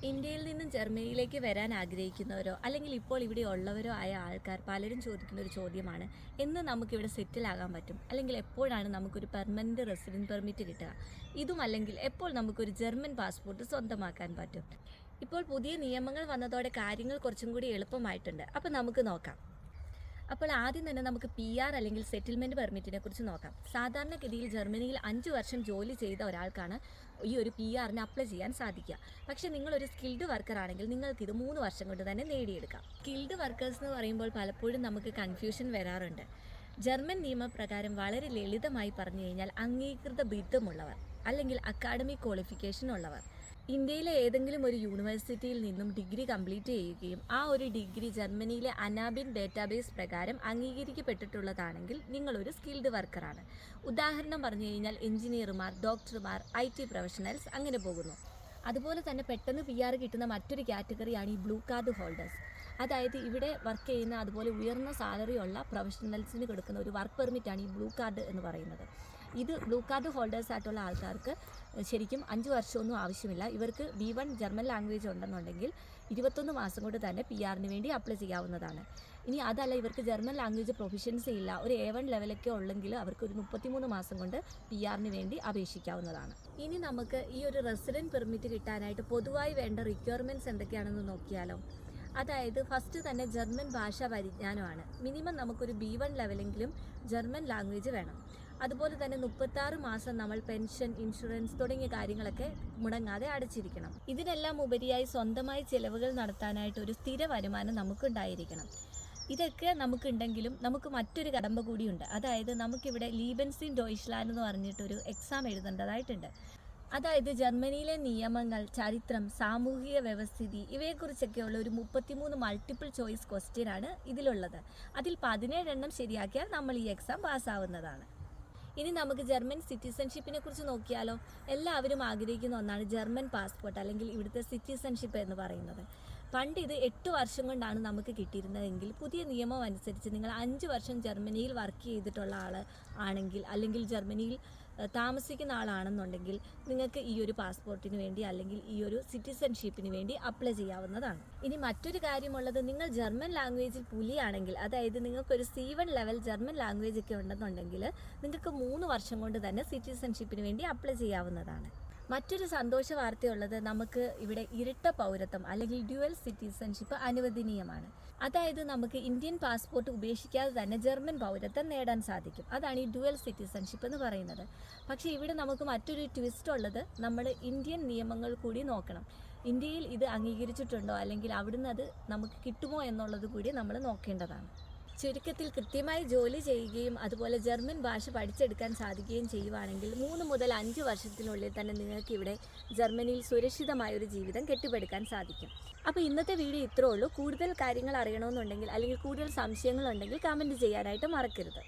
ഇന്ത്യയിൽ നിന്നും ജർമ്മനിയിലേക്ക് വരാൻ ആഗ്രഹിക്കുന്നവരോ അല്ലെങ്കിൽ ഇപ്പോൾ ഇവിടെ ഉള്ളവരോ ആയ ആൾക്കാർ പലരും ചോദിക്കുന്ന ഒരു ചോദ്യമാണ്, എന്ന് നമുക്കിവിടെ സെറ്റിൽ ആകാൻ പറ്റും, അല്ലെങ്കിൽ എപ്പോഴാണ് നമുക്കൊരു പെർമനൻറ്റ് റെസിഡൻറ്റ് പെർമിറ്റ് കിട്ടുക, ഇതും അല്ലെങ്കിൽ എപ്പോൾ നമുക്കൊരു ജർമ്മൻ പാസ്പോർട്ട് സ്വന്തമാക്കാൻ പറ്റും. ഇപ്പോൾ പുതിയ നിയമങ്ങൾ വന്നതോടെ കാര്യങ്ങൾ കുറച്ചും കൂടി എളുപ്പമായിട്ടുണ്ട്. അപ്പോൾ നമുക്ക് നോക്കാം. അപ്പോൾ ആദ്യം തന്നെ നമുക്ക് PR അല്ലെങ്കിൽ സെറ്റിൽമെൻറ്റ് പെർമിറ്റിനെ കുറിച്ച് നോക്കാം. സാധാരണഗതിയിൽ ജർമ്മനിയിൽ 5 വർഷം ജോലി ചെയ്ത ഒരാൾക്കാണ് ഈ ഒരു PRന് അപ്ലൈ ചെയ്യാൻ സാധിക്കുക. പക്ഷേ നിങ്ങളൊരു സ്കിൽഡ് വർക്കർ ആണെങ്കിൽ നിങ്ങൾക്കിത് 3 വർഷം കൊണ്ട് തന്നെ നേടിയെടുക്കാം. സ്കിൽഡ് വർക്കേഴ്സ് എന്ന് പറയുമ്പോൾ പലപ്പോഴും നമുക്ക് കൺഫ്യൂഷൻ വരാറുണ്ട്. ജർമ്മൻ നിയമപ്രകാരം വളരെ ലളിതമായി പറഞ്ഞു കഴിഞ്ഞാൽ അംഗീകൃത ബിരുദമുള്ളവർ അല്ലെങ്കിൽ അക്കാഡമിക് ക്വാളിഫിക്കേഷൻ ഉള്ളവർ ഇന്ത്യയിലെ ഏതെങ്കിലും ഒരു യൂണിവേഴ്സിറ്റിയിൽ നിന്നും ഡിഗ്രി കംപ്ലീറ്റ് ചെയ്യുകയും ആ ഒരു ഡിഗ്രി ജർമ്മനിയിലെ അനാബിൻ ഡേറ്റാബേസ് പ്രകാരം അംഗീകരിക്കപ്പെട്ടിട്ടുള്ളതാണെങ്കിൽ നിങ്ങളൊരു സ്കിൽഡ് വർക്കറാണ്. ഉദാഹരണം പറഞ്ഞു കഴിഞ്ഞാൽ എഞ്ചിനീയർമാർ, ഡോക്ടർമാർ, IT പ്രൊഫഷണൽസ് അങ്ങനെ പോകുന്നു. അതുപോലെ തന്നെ പെട്ടെന്ന് PR കിട്ടുന്ന മറ്റൊരു കാറ്റഗറിയാണ് ഈ ബ്ലൂ കാർഡ് ഹോൾഡേഴ്സ്. അതായത് ഇവിടെ വർക്ക് ചെയ്യുന്ന അതുപോലെ ഉയർന്ന സാലറി ഉള്ള പ്രൊഫഷണൽസിന് കൊടുക്കുന്ന ഒരു വർക്ക് പെർമിറ്റാണ് ഈ ബ്ലൂ കാർഡ് എന്ന് പറയുന്നത്. ഇത് ബ്ലൂ കാർഡ് ഹോൾഡേഴ്സ് ആയിട്ടുള്ള ആൾക്കാർക്ക് ശരിക്കും 5 വർഷമൊന്നും ആവശ്യമില്ല. ഇവർക്ക് B1 ജർമ്മൻ ലാംഗ്വേജ് ഉണ്ടെന്നുണ്ടെങ്കിൽ 21 മാസം കൊണ്ട് തന്നെ PRന് വേണ്ടി അപ്ലൈ ചെയ്യാവുന്നതാണ്. ഇനി അതല്ല, ഇവർക്ക് ജർമ്മൻ ലാംഗ്വേജ് പ്രൊഫിഷ്യൻസി ഇല്ല, ഒരു A1 ലെവലൊക്കെ ഉള്ളെങ്കിൽ അവർക്ക് ഒരു 33 മാസം കൊണ്ട് PRന് വേണ്ടി അപേക്ഷിക്കാവുന്നതാണ്. ഇനി നമുക്ക് ഈ ഒരു റെസിഡൻറ്റ് പെർമിറ്റ് കിട്ടാനായിട്ട് പൊതുവായി വേണ്ട റിക്വയർമെൻറ്റ്സ് എന്തൊക്കെയാണെന്ന് നോക്കിയാലോ. അതായത് ഫസ്റ്റ് തന്നെ ജർമ്മൻ ഭാഷാ പരിജ്ഞാനമാണ്. മിനിമം നമുക്കൊരു B1 ലെവലെങ്കിലും ജർമ്മൻ ലാംഗ്വേജ് വേണം. അതുപോലെ തന്നെ 36 മാസം നമ്മൾ പെൻഷൻ, ഇൻഷുറൻസ് തുടങ്ങിയ കാര്യങ്ങളൊക്കെ മുടങ്ങാതെ അടച്ചിരിക്കണം. ഇതിനെല്ലാം ഉപരിയായി സ്വന്തമായി ചിലവുകൾ നടത്താനായിട്ട് ഒരു സ്ഥിര വരുമാനം നമുക്കുണ്ടായിരിക്കണം. ഇതൊക്കെ നമുക്കുണ്ടെങ്കിലും നമുക്ക് മറ്റൊരു കടമ്പ കൂടിയുണ്ട്. അതായത് നമുക്കിവിടെ ലീബൻസിൻ ഡോയ്ച്ച്ലാൻഡ് എന്ന് പറഞ്ഞിട്ടൊരു എക്സാം എഴുതേണ്ടതായിട്ടുണ്ട്. അതായത് ജർമ്മനിയിലെ നിയമങ്ങൾ, ചരിത്രം, സാമൂഹിക വ്യവസ്ഥിതി ഇവയെക്കുറിച്ചൊക്കെയുള്ള ഒരു 33 മൾട്ടിപ്പിൾ ചോയ്സ് ക്വസ്റ്റ്യനാണ് ഇതിലുള്ളത്. അതിൽ 17 എണ്ണം ശരിയാക്കിയാൽ നമ്മൾ ഈ എക്സാം പാസ്സാവുന്നതാണ്. ഇനി നമുക്ക് ജർമ്മൻ സിറ്റിസൺഷിപ്പിനെ കുറിച്ച് നോക്കിയാലോ. എല്ലാവരും ആഗ്രഹിക്കുന്ന ഒന്നാണ് ജർമ്മൻ പാസ്പോർട്ട് അല്ലെങ്കിൽ ഇവിടുത്തെ സിറ്റിസൺഷിപ്പ് എന്ന് പറയുന്നത്. പണ്ട് ഇത് 8 വർഷം കൊണ്ടാണ് നമുക്ക് കിട്ടിയിരുന്നതെങ്കിൽ പുതിയ നിയമം അനുസരിച്ച് നിങ്ങൾ 5 വർഷം ജർമ്മനിയിൽ വർക്ക് ചെയ്തിട്ടുള്ള ആൾ ആണെങ്കിൽ അല്ലെങ്കിൽ ജർമ്മനിയിൽ താമസിക്കുന്ന ആളാണെന്നുണ്ടെങ്കിൽ നിങ്ങൾക്ക് ഈ ഒരു പാസ്പോർട്ടിന് വേണ്ടി അല്ലെങ്കിൽ ഈ ഒരു സിറ്റിസൺഷിപ്പിന് വേണ്ടി അപ്ലൈ ചെയ്യാവുന്നതാണ്. ഇനി മറ്റൊരു കാര്യമുള്ളത്, നിങ്ങൾ ജർമ്മൻ ലാംഗ്വേജിൽ പുലിയാണെങ്കിൽ, അതായത് നിങ്ങൾക്കൊരു C1 ലെവൽ ജർമ്മൻ ലാംഗ്വേജ് ഒക്കെ ഉണ്ടെന്നുണ്ടെങ്കിൽ നിങ്ങൾക്ക് 3 വർഷം കൊണ്ട് തന്നെ സിറ്റിസൺഷിപ്പിന് വേണ്ടി അപ്ലൈ ചെയ്യാവുന്നതാണ്. മറ്റൊരു സന്തോഷ വാർത്തയുള്ളത്, നമുക്ക് ഇവിടെ ഇരട്ട പൗരത്വം അല്ലെങ്കിൽ ഡ്യുവൽ സിറ്റിസൺഷിപ്പ് അനുവദനീയമാണ്. അതായത് നമുക്ക് ഇന്ത്യൻ പാസ്പോർട്ട് ഉപേക്ഷിക്കാതെ തന്നെ ജർമ്മൻ പൗരത്വം നേടാൻ സാധിക്കും. അതാണ് ഈ ഡ്യുവൽ സിറ്റിസൺഷിപ്പ് എന്ന് പറയുന്നത്. പക്ഷേ ഇവിടെ നമുക്ക് മറ്റൊരു ട്വിസ്റ്റ് ഉള്ളത്, നമ്മൾ ഇന്ത്യൻ നിയമങ്ങൾ കൂടി നോക്കണം. ഇന്ത്യയിൽ ഇത് അംഗീകരിച്ചിട്ടുണ്ടോ അല്ലെങ്കിൽ അവിടുന്ന് അത് നമുക്ക് കിട്ടുമോ എന്നുള്ളത് കൂടി നമ്മൾ നോക്കേണ്ടതാണ്. ചുരുക്കത്തിൽ കൃത്യമായി ജോലി ചെയ്യുകയും അതുപോലെ ജർമ്മൻ ഭാഷ പഠിച്ചെടുക്കാൻ സാധിക്കുകയും ചെയ്യുവാണെങ്കിൽ 3 മുതൽ 5 വർഷത്തിനുള്ളിൽ തന്നെ നിങ്ങൾക്ക് ഇവിടെ ജർമ്മനിയിൽ സുരക്ഷിതമായൊരു ജീവിതം കെട്ടിപ്പടുക്കാൻ സാധിക്കും. അപ്പോൾ ഇന്നത്തെ വീഡിയോ ഇത്രേ ഉള്ളൂ. കൂടുതൽ കാര്യങ്ങൾ അറിയണമെന്നുണ്ടെങ്കിൽ അല്ലെങ്കിൽ കൂടുതൽ സംശയങ്ങളുണ്ടെങ്കിൽ കമൻറ്റ് ചെയ്യാനായിട്ട് മറക്കരുത്.